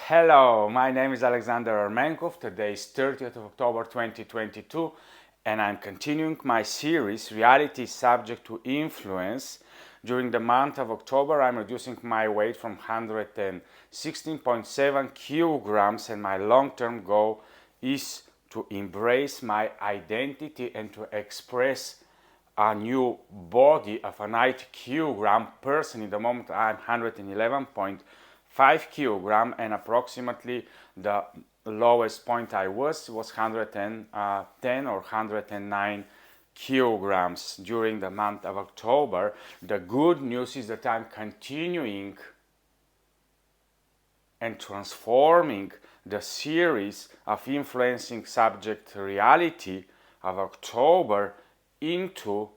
Hello, my name is Alexander Armenkov. Today is 30th of October 2022 and I'm continuing my series Reality is Subject to Influence. During the month of October I'm reducing my weight from 116.7 kilograms and my long-term goal is to embrace my identity and to express a new body of a 90 kilogram person. In the moment I'm 111.5 kilogram and approximately the lowest point I was 110 or 109 kilograms during the month of October. The good news is that I'm continuing and transforming the series of influencing subject reality of October into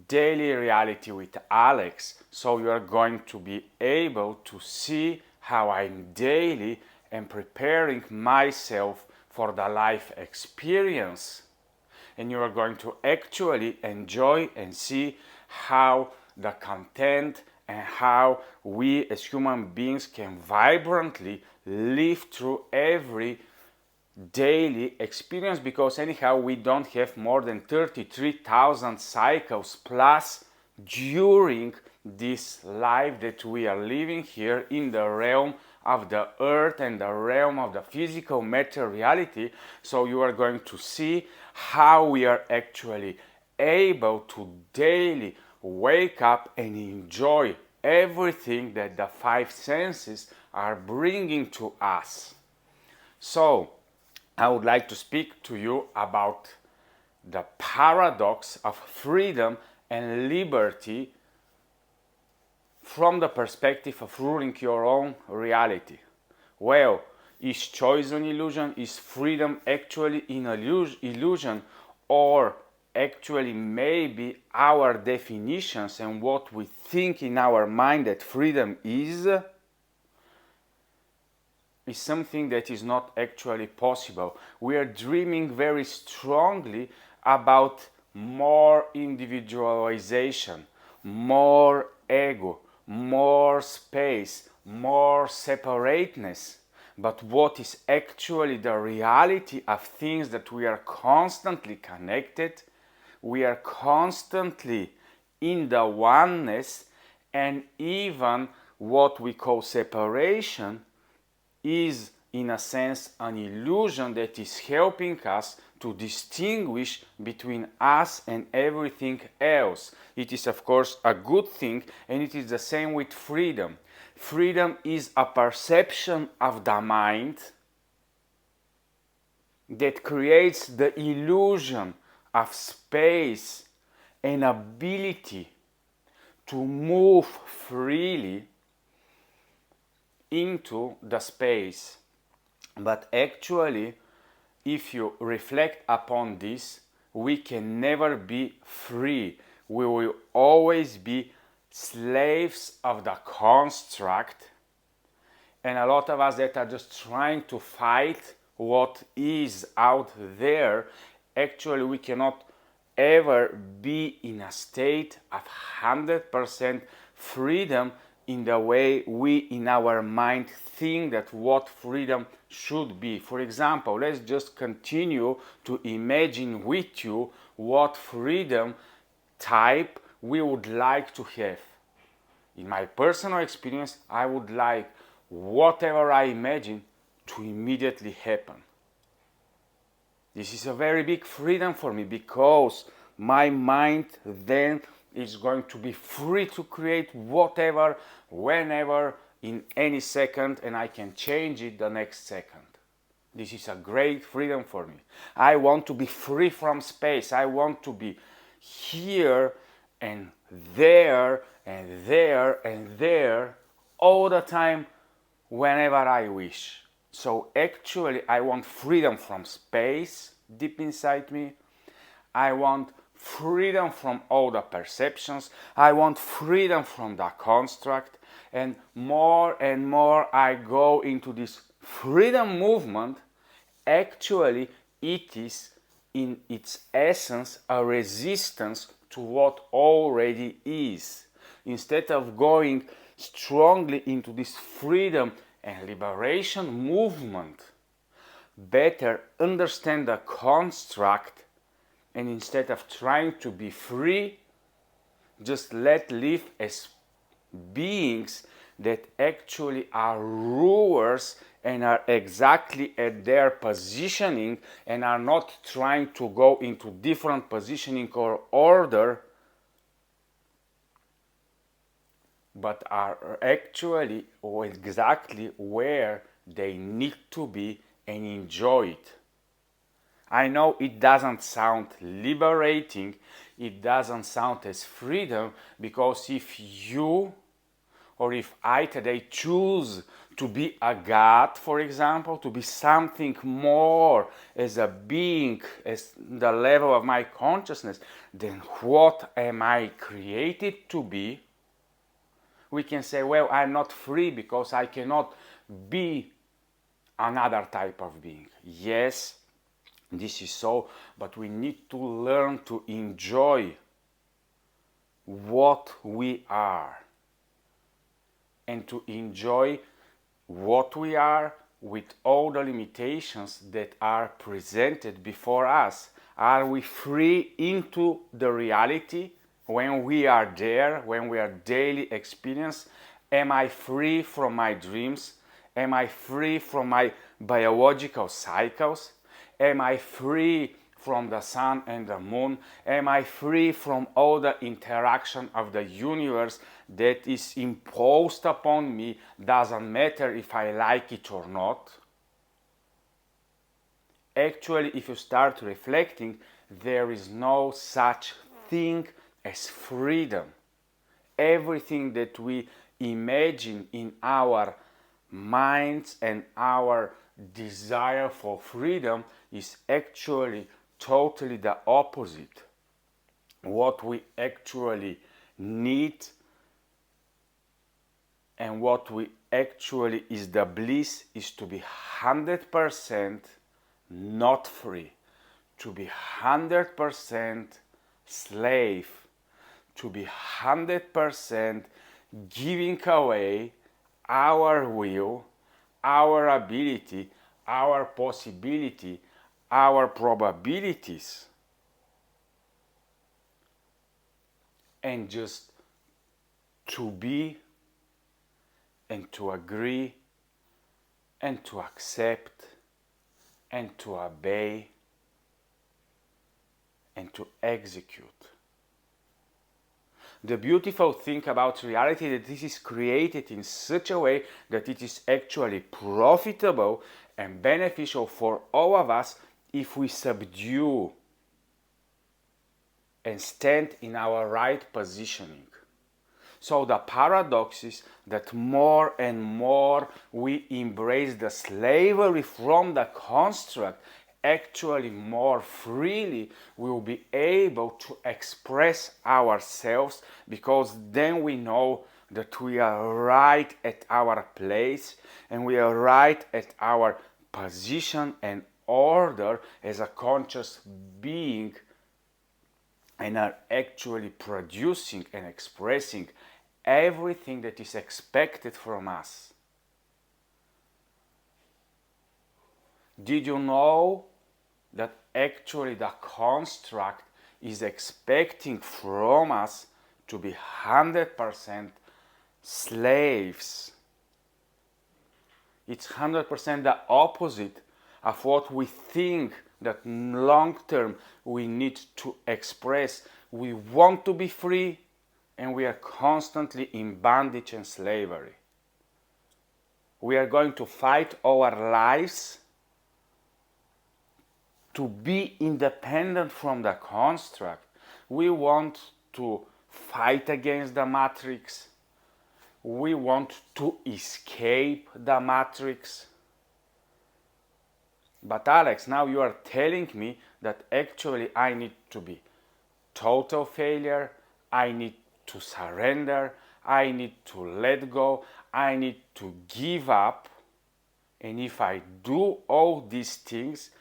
daily reality with Alex. So you are going to be able to see how I'm daily and preparing myself for the life experience. And you are going to actually enjoy and see how the content and how we as human beings can vibrantly live through every daily experience, because anyhow we don't have more than 33,000 cycles plus during this life that we are living here in the realm of the earth and the realm of the physical matter reality. So you are going to see how we are actually able to daily wake up and enjoy everything that the five senses are bringing to us. So I would like to speak to you about the paradox of freedom and liberty from the perspective of ruling your own reality. Well, is choice an illusion? Is freedom actually an illusion? Or actually maybe our definitions and what we think in our mind that freedom is something that is not actually possible. We are dreaming very strongly about more individualization, more ego, more space, more separateness. But what is actually the reality of things that we are constantly connected, we are constantly in the oneness, and even what we call separation is in a sense an illusion that is helping us to distinguish between us and everything else. It is of course a good thing, and it is the same with freedom. Freedom is a perception of the mind that creates the illusion of space and ability to move freely into the space. But actually, if you reflect upon this, we can never be free. We will always be slaves of the construct, and a lot of us that are just trying to fight what is out there, actually we cannot ever be in a state of 100% freedom in the way we in our mind think that what freedom should be. For example, let's just continue to imagine with you what freedom type we would like to have. In my personal experience, I would like whatever I imagine to immediately happen. This is a very big freedom for me, because my mind then is going to be free to create whatever, whenever, in any second, and I can change it the next second. This is a great freedom for me. I want to be free from space. I want to be here and there and there and there all the time, whenever I wish. So actually I want freedom from space deep inside me. I want freedom from all the perceptions. I want freedom from the construct. And more I go into this freedom movement, actually it is in its essence a resistance to what already is. Instead of going strongly into this freedom and liberation movement better understand the construct, and instead of trying to be free, just let live as beings that actually are rulers and are exactly at their positioning and are not trying to go into different positioning or order, but are actually exactly where they need to be and enjoy it. I know it doesn't sound liberating, it doesn't sound as freedom, because if you or if I today choose to be a God, for example, to be something more as a being, as the level of my consciousness, then what am I created to be? We can say, well, I'm not free because I cannot be another type of being. Yes, this is so, but we need to learn to enjoy what we are and to enjoy what we are with all the limitations that are presented before us. Are we free into the reality when we are there, when we are daily experience? Am I free from my dreams? Am I free from my biological cycles? Am I free from the sun and the moon? Am I free from all the interaction of the universe that is imposed upon me? Doesn't matter if I like it or not. Actually, if you start reflecting, there is no such thing as freedom. Everything that we imagine in our minds and our desire for freedom is actually totally the opposite. What we actually need and what we actually is the bliss is to be 100% not free, to be 100% slave, to be 100% giving away our will, our ability, our possibility, our probabilities, and just to be and to agree and to accept and to obey and to execute. The beautiful thing about reality is that this is created in such a way that it is actually profitable and beneficial for all of us if we subdue and stand in our right positioning. So the paradox is that more and more we embrace the slavery from the construct, actually more freely we will be able to express ourselves, because then we know that we are right at our place and we are right at our position and order as a conscious being, and are actually producing and expressing everything that is expected from us. Did you know that actually the construct is expecting from us to be 100% slaves? It's 100% the opposite of what we think that long term we need to express. We want to be free, and we are constantly in bondage and slavery. We are going to fight our lives to be independent from the construct. We want to fight against the matrix. We want to escape the matrix. But Alex, now you are telling me that actually I need to be total failure, I need to surrender, I need to let go, I need to give up. And if I do all these things,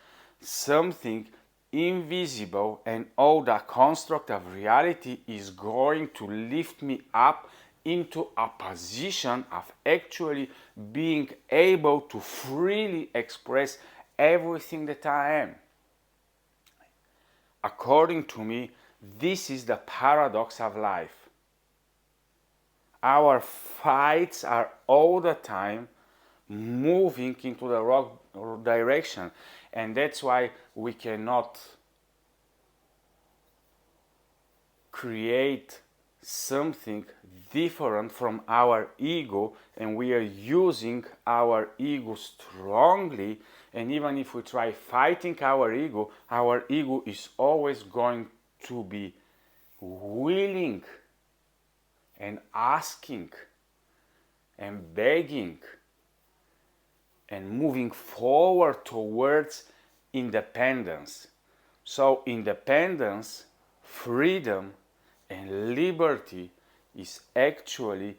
something invisible and all the construct of reality is going to lift me up into a position of actually being able to freely express everything that I am. According to me, this is the paradox of life. Our fights are all the time moving into the wrong direction, and that's why we cannot create something different from our ego, and we are using our ego strongly. And even if we try fighting our ego is always going to be willing and asking and begging and moving forward towards independence. So independence, freedom, and liberty is actually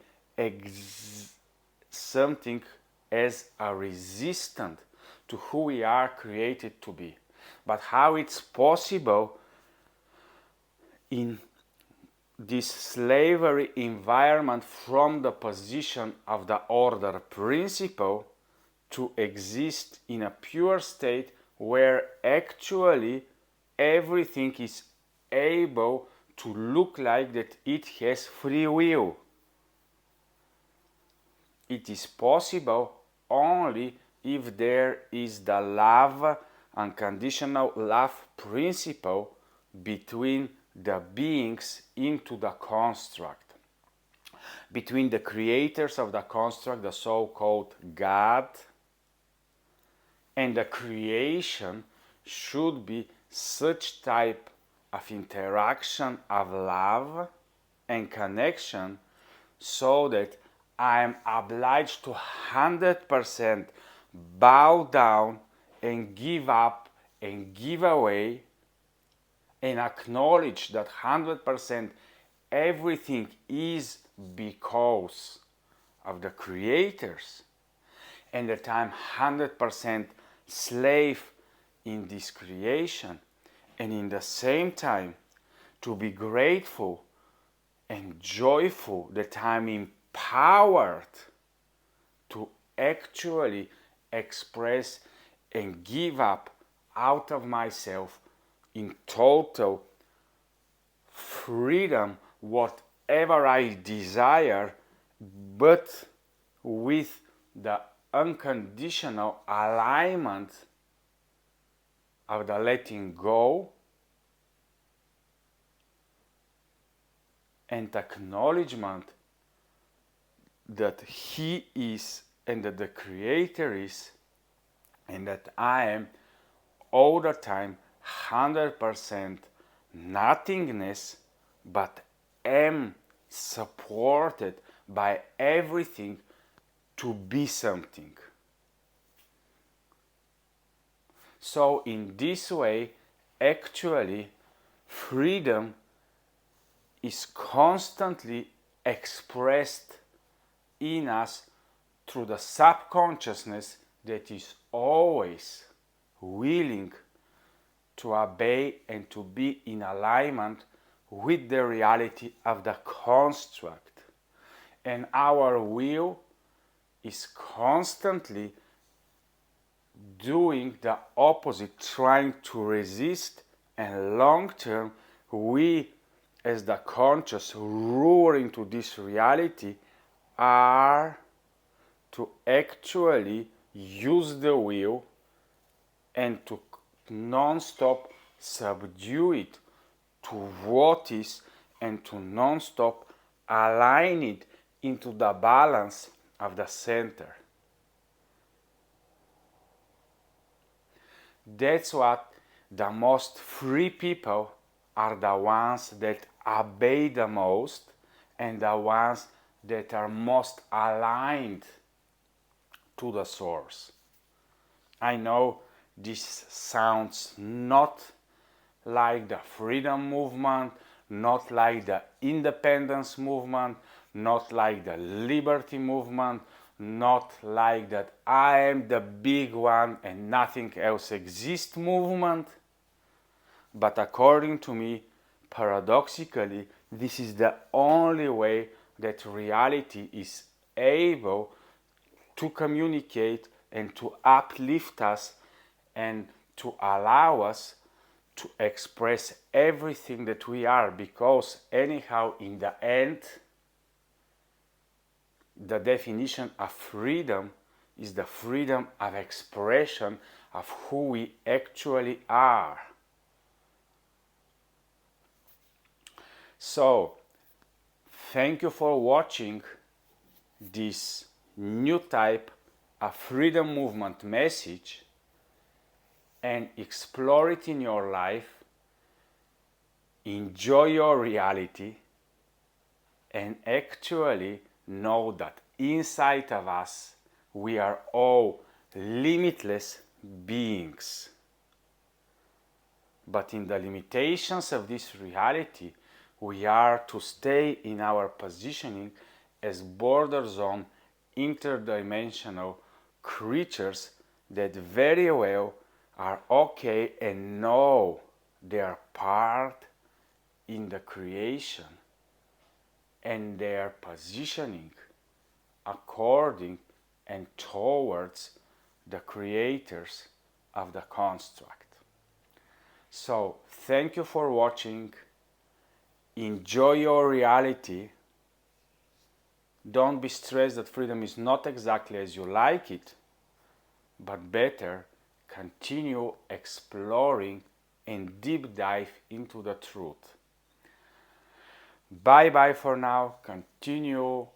something as a resistance to who we are created to be. But how it's possible in this slavery environment from the position of the order principle to exist in a pure state where actually everything is able to look like that it has free will. It is possible only if there is the love, unconditional love principle between the beings into the construct, between the creators of the construct, the so-called God, and the creation should be such type of interaction of love and connection so that I am obliged to 100% bow down and give up and give away and acknowledge that 100% everything is because of the creators, and that I'm 100% slave in this creation, and in the same time to be grateful and joyful that I'm empowered to actually express and give up out of myself in total freedom whatever I desire, but with the unconditional alignment of the letting go and acknowledgement that He is and that the Creator is, and that I am all the time 100% nothingness, but am supported by everything to be something. So in this way, actually, freedom is constantly expressed in us through the subconsciousness that is always willing to obey and to be in alignment with the reality of the construct. And our will is constantly doing the opposite, trying to resist, and long term we as the conscious roar into this reality are to actually use the will and to non-stop subdue it to what is, and to non-stop align it into the balance of the center. That's what the most free people are, the ones that obey the most and the ones that are most aligned to the source. I know this sounds not like the freedom movement, not like the independence movement, not like the liberty movement, not like that I am the big one and nothing else exists movement. But according to me, paradoxically, this is the only way that reality is able to communicate and to uplift us and to allow us to express everything that we are, because anyhow in the end the definition of freedom is the freedom of expression of who we actually are. So thank you for watching this new type of freedom movement message, and explore it in your life, enjoy your reality, and actually know that inside of us we are all limitless beings. But in the limitations of this reality, we are to stay in our positioning as border zone interdimensional creatures that very well are okay and know they are part in the creation, and they are positioning according and towards the creators of the construct. So thank you for watching. Enjoy your reality. Don't be stressed that freedom is not exactly as you like it, but better continue exploring and deep dive into the truth. Bye bye for now. Continue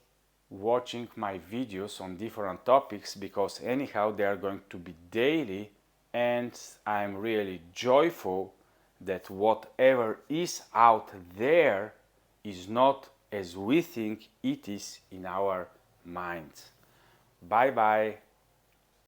watching my videos on different topics, because anyhow they are going to be daily, and I'm really joyful that whatever is out there is not as we think it is in our minds. Bye bye.